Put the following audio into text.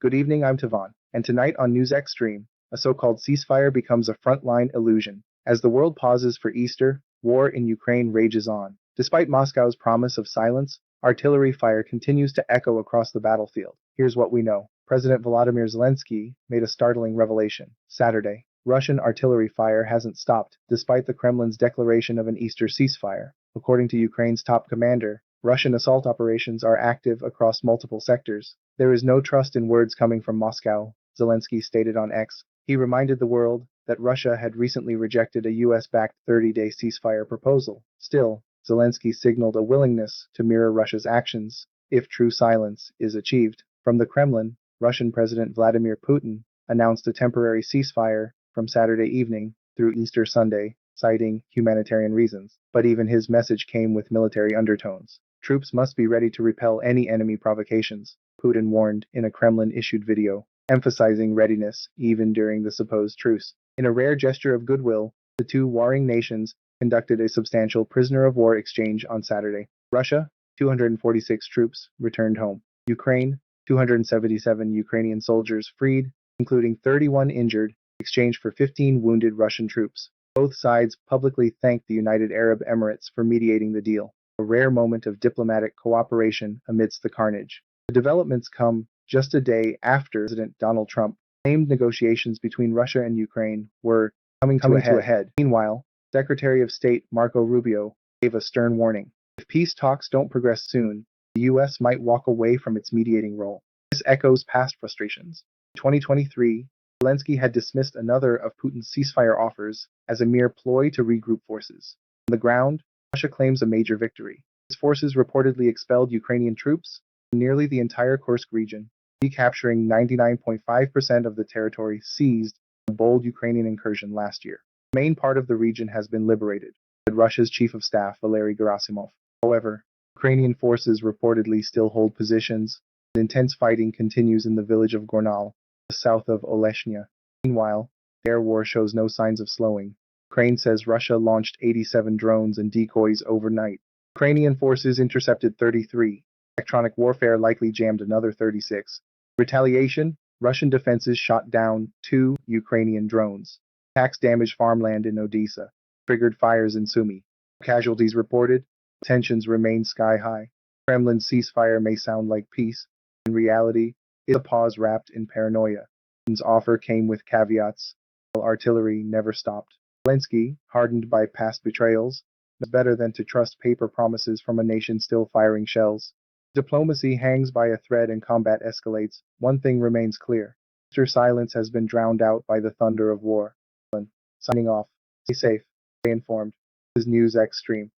Good evening, I'm Tevon, and tonight on NewsXstream, a so-called ceasefire becomes a frontline illusion. As the world pauses for Easter, war in Ukraine rages on. Despite Moscow's promise of silence, artillery fire continues to echo across the battlefield. Here's what we know. President Volodymyr Zelenskyy made a startling revelation. Saturday, Russian artillery fire hasn't stopped, despite the Kremlin's declaration of an Easter ceasefire. According to Ukraine's top commander, Russian assault operations are active across multiple sectors. There is no trust in words coming from Moscow, Zelenskyy stated on X. He reminded the world that Russia had recently rejected a US-backed 30-day ceasefire proposal. Still, Zelenskyy signaled a willingness to mirror Russia's actions if true silence is achieved. From the Kremlin, Russian President Vladimir Putin announced a temporary ceasefire from Saturday evening through Easter Sunday, citing humanitarian reasons. But even his message came with military undertones. Troops must be ready to repel any enemy provocations, Putin warned in a Kremlin-issued video, emphasizing readiness even during the supposed truce. In a rare gesture of goodwill, the two warring nations conducted a substantial prisoner-of-war exchange on Saturday. Russia, 246 troops, returned home. Ukraine, 277 Ukrainian soldiers freed, including 31 injured, exchanged for 15 wounded Russian troops. Both sides publicly thanked the United Arab Emirates for mediating the deal, a rare moment of diplomatic cooperation amidst the carnage. The developments come just a day after President Donald Trump claimed negotiations between Russia and Ukraine were coming to a head. Meanwhile, Secretary of State Rubio gave a stern warning. If peace talks don't progress soon, the U.S. might walk away from its mediating role. This echoes past frustrations. In 2023, Zelenskyy had dismissed another of Putin's ceasefire offers as a mere ploy to regroup forces. On the ground, Russia claims a major victory. Its forces reportedly expelled Ukrainian troops from nearly the entire Kursk region, recapturing 99.5% of the territory seized in a bold Ukrainian incursion last year. The main part of the region has been liberated, said Russia's Chief of Staff Valery Gerasimov. However, Ukrainian forces reportedly still hold positions, and intense fighting continues in the village of Gornal, just south of Oleshnya. Meanwhile, the air war shows no signs of slowing. Ukraine says Russia launched 87 drones and decoys overnight. Ukrainian forces intercepted 33. Electronic warfare likely jammed another 36. Retaliation, Russian defenses shot down 2 Ukrainian drones. Attacks damaged farmland in Odessa, triggered fires in Sumy. Casualties reported, tensions remain sky high. Kremlin's ceasefire may sound like peace. In reality, it's a pause wrapped in paranoia. Putin's offer came with caveats, while artillery never stopped. Zelenskyy, hardened by past betrayals, knows better than to trust paper promises from a nation still firing shells. Diplomacy hangs by a thread and combat escalates. One thing remains clear. Mr. Silence has been drowned out by the thunder of war. Signing off. Stay safe. Stay informed. This is NewsXstream.